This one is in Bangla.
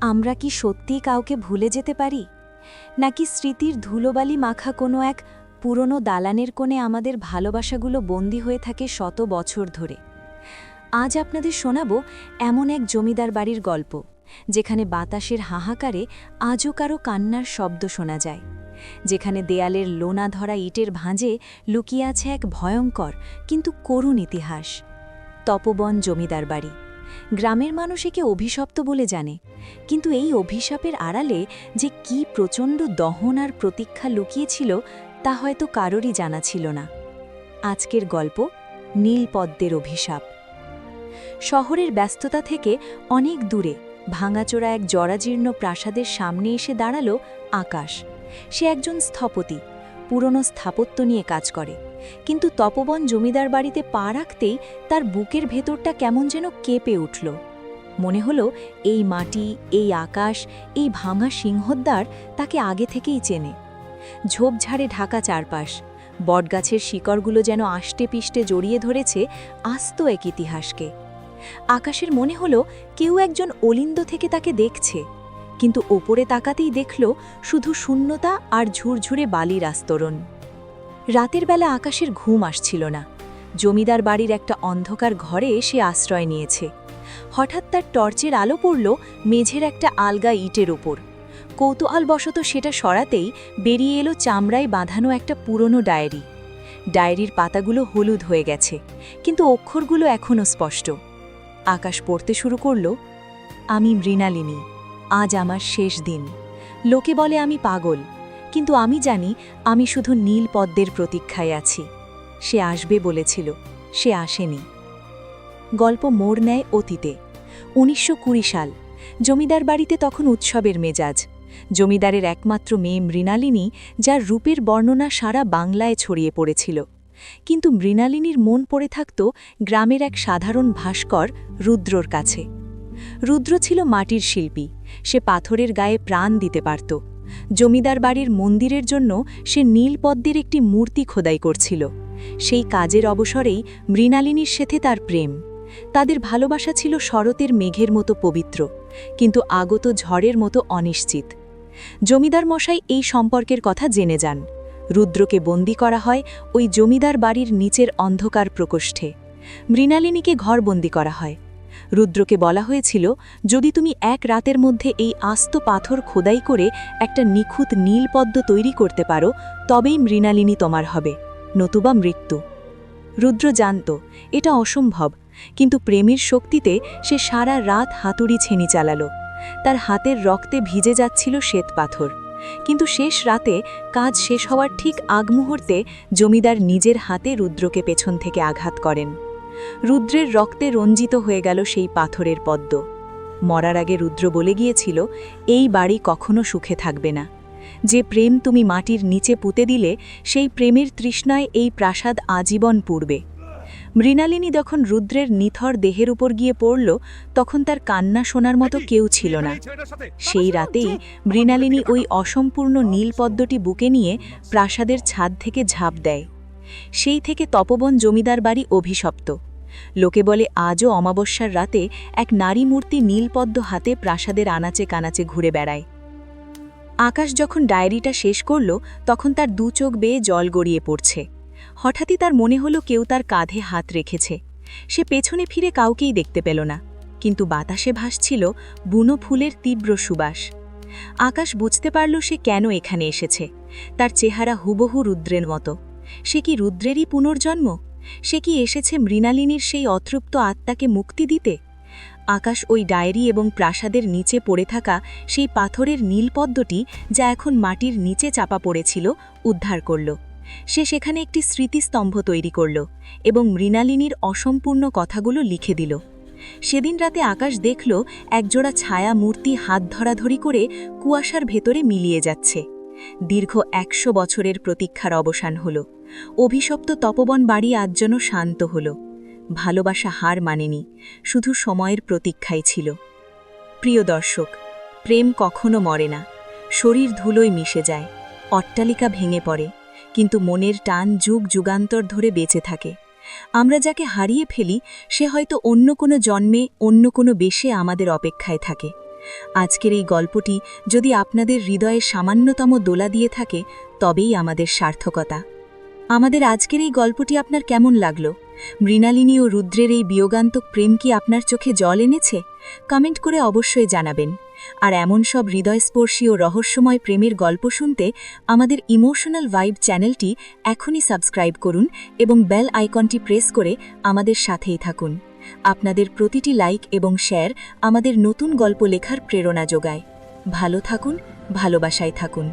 আমরা কি সত্যিই কাউকে ভুলে যেতে পারি, নাকি স্মৃতির ধুলোবালি মাখা কোনো এক পুরনো দালানের কোণে আমাদের ভালোবাসাগুলো বন্দী হয়ে থাকে শত বছর ধরে? আজ আপনাদের শোনাব এমন এক জমিদার বাড়ির গল্প, যেখানে বাতাসের হাহাকারে আজও কারো কান্নার শব্দ শোনা যায়, যেখানে দেয়ালের লোনা ধরা ইটের ভাঁজে লুকিয়ে আছে এক ভয়ঙ্কর কিন্তু করুণ ইতিহাস। তপবন জমিদার বাড়ি। গ্রামের মানুষ একে অভিশপ্ত বলে জানে, কিন্তু এই অভিশাপের আড়ালে যে কি প্রচণ্ড দহন আর প্রতীক্ষা লুকিয়েছিল তা হয়তো কারোরই জানা ছিল না। আজকের গল্প নীলপদ্মের অভিশাপ। শহরের ব্যস্ততা থেকে অনেক দূরে ভাঙাচোরা এক জরাজীর্ণ প্রাসাদের সামনে এসে দাঁড়ালো আকাশ। সে একজন স্থপতি, পুরনো স্থাপত্য নিয়ে কাজ করে, কিন্তু তপবন জমিদার বাড়িতে পা রাখতেই তার বুকের ভেতরটা কেমন যেন কেঁপে উঠল। মনে হলো এই মাটি, এই আকাশ, এই ভাঙা সিংহদ্বার তাকে আগে থেকেই চেনে। ঝোপঝাড়ে ঢাকা চারপাশ, বটগাছের শিকড়গুলো যেন আষ্টে পিষ্টে জড়িয়ে ধরেছে আস্ত এক ইতিহাসকে। আকাশের মনে হলো কেউ একজন অলিন্দ থেকে তাকে দেখছে, কিন্তু ওপরে তাকাতেই দেখল শুধু শূন্যতা আর ঝুরঝুরে বালির আস্তরণ। রাতের বেলা আকাশের ঘুম আসছিল না। জমিদার বাড়ির একটা অন্ধকার ঘরে সে আশ্রয় নিয়েছে। হঠাৎ তার টর্চের আলো পড়ল মেঝের একটা আলগা ইটের ওপর। কৌতূহলবশত সেটা সরাতেই বেরিয়ে এলো চামড়ায় বাঁধানো একটা পুরনো ডায়েরি। ডায়েরির পাতাগুলো হলুদ হয়ে গেছে, কিন্তু অক্ষরগুলো এখনও স্পষ্ট। আকাশ পড়তে শুরু করল, আমি মৃণালিনী, আজ আমার শেষ দিন। লোকে বলে আমি পাগল, কিন্তু আমি জানি আমি শুধু নীলপদ্মের প্রতীক্ষায় আছি। সে আসবে বলেছিল, সে আসেনি। গল্প মোড় নেয় অতীতে। 1920 সাল। জমিদার বাড়িতে তখন উৎসবের মেজাজ। জমিদারের একমাত্র মেয়ে মৃণালিনী, যার রূপের বর্ণনা সারা বাংলায় ছড়িয়ে পড়েছিল। কিন্তু মৃণালিনীর মন পড়ে থাকত গ্রামের এক সাধারণ ভাস্কর রুদ্রর কাছে। রুদ্র ছিল মাটির শিল্পী, সে পাথরের গায়ে প্রাণ দিতে পারত। জমিদার বাড়ির মন্দিরের জন্য সে নীলপদ্মের একটি মূর্তি খোদাই করছিল। সেই কাজের অবসরেই মৃণালিনীর সাথে তার প্রেম। তাদের ভালোবাসা ছিল শরতের মেঘের মতো পবিত্র, কিন্তু আগত ঝড়ের মতো অনিশ্চিত। জমিদার মশাই এই সম্পর্কের কথা জেনে যান। রুদ্রকে বন্দি করা হয় ওই জমিদার বাড়ির নিচের অন্ধকার প্রকোষ্ঠে। মৃণালিনীকে ঘরবন্দি করা হয়। রুদ্রকে বলা হয়েছিল, যদি তুমি এক রাতের মধ্যে এই আস্ত পাথর খোদাই করে একটা নিখুঁত নীলপদ্ম তৈরি করতে পারো, তবেই মৃণালিনী তোমার হবে, নতুবা মৃত্যু। রুদ্র জানত এটা অসম্ভব, কিন্তু প্রেমের শক্তিতে সে সারা রাত হাতুড়ি ছেনি চালালো। তার হাতের রক্তে ভিজে যাচ্ছিল শ্বেত পাথর। কিন্তু শেষ রাতে, কাজ শেষ হওয়ার ঠিক আগ মুহূর্তে, জমিদার নিজের হাতে রুদ্রকে পেছন থেকে আঘাত করেন। রুদ্রের রক্তে রঞ্জিত হয়ে গেল সেই পাথরের পদ্ম। মরার আগে রুদ্র বলে গিয়েছিল, এই বাড়ি কখনো সুখে থাকবে না। যে প্রেম তুমি মাটির নিচে পুঁতে দিলে, সেই প্রেমের তৃষ্ণায় এই প্রাসাদ আজীবন পূর্বে। মৃণালিনী যখন রুদ্রের নিথর দেহের উপর গিয়ে পড়ল, তখন তার কান্না শোনার মতো কেউ ছিল না। সেই রাতেই মৃণালিনী ওই অসম্পূর্ণ নীলপদ্মটি বুকে নিয়ে প্রাসাদের ছাদ থেকে ঝাঁপ দেয়। সেই থেকে তপবন জমিদার বাড়ি অভিশপ্ত। লোকে বলে আজও অমাবস্যার রাতে এক নারী মূর্তি নীলপদ্ম হাতে প্রাসাদের আনাচে কানাচে ঘুরে বেড়ায়। আকাশ যখন ডায়েরিটা শেষ করল, তখন তার দু চোখ বেয়ে জল গড়িয়ে পড়ছে। হঠাৎই তার মনে হলো কেউ তার কাঁধে হাত রেখেছে। সে পেছনে ফিরে কাউকেই দেখতে পেল না, কিন্তু বাতাসে ভাসছিল বুনো ফুলের তীব্র সুবাস। আকাশ বুঝতে পারল সে কেন এখানে এসেছে। তার চেহারা হুবহু রুদ্রের মতো। সে কি রুদ্রেরই পুনর্জন্ম? সে কি এসেছে মৃণালিনীর সেই অতৃপ্ত আত্মাকে মুক্তি দিতে? আকাশ ওই ডায়েরি এবং প্রাসাদের নিচে পড়ে থাকা সেই পাথরের নীলপদ্মটি, যা এখন মাটির নিচে চাপা পড়েছিল, উদ্ধার করল। সে সেখানে একটি স্মৃতিস্তম্ভ তৈরি করল এবং মৃণালিনীর অসম্পূর্ণ কথাগুলো লিখে দিল। সেদিন রাতে আকাশ দেখল একজোড়া ছায়া মূর্তি হাত ধরাধরি করে কুয়াশার ভেতরে মিলিয়ে যাচ্ছে। দীর্ঘ 100 বছরের প্রতীক্ষার অবসান হল। অভিশপ্ত তপবন বাড়ি আজ যেন শান্ত হল। ভালোবাসা হার মানেনি, শুধু সময়ের প্রতীক্ষাই ছিল। প্রিয় দর্শক, প্রেম কখনো মরে না। শরীর ধুলোয় মিশে যায়, অট্টালিকা ভেঙে পড়ে, কিন্তু মনের টান যুগ যুগান্তর ধরে বেঁচে থাকে। আমরা যাকে হারিয়ে ফেলি, সে হয়তো অন্য কোনো জন্মে, অন্য কোনো বেশে আমাদের অপেক্ষায় থাকে। আজকের এই গল্পটি যদি আপনাদের হৃদয়ে সামান্যতম দোলা দিয়ে থাকে তবেই আমাদের সার্থকতা। আমাদের আজকের এই গল্পটি আপনার কেমন লাগলো? মৃণালিনী ও রুদ্রের এই বিয়োগান্তক প্রেম কি আপনার চোখে জল এনেছে? কমেন্ট করে অবশ্যই জানাবেন। আর এমন সব হৃদয়স্পর্শী ও রহস্যময় প্রেমের গল্প শুনতে আমাদের ইমোশনাল ভাইব চ্যানেলটি এখনই সাবস্ক্রাইব করুন এবং বেল আইকনটি প্রেস করে আমাদের সাথেই থাকুন। আপনাদের প্রতিটি লাইক এবং শেয়ার আমাদের নতুন গল্প লেখার প্রেরণা যোগায়। ভালো থাকুন, ভালোবাসায় থাকুন।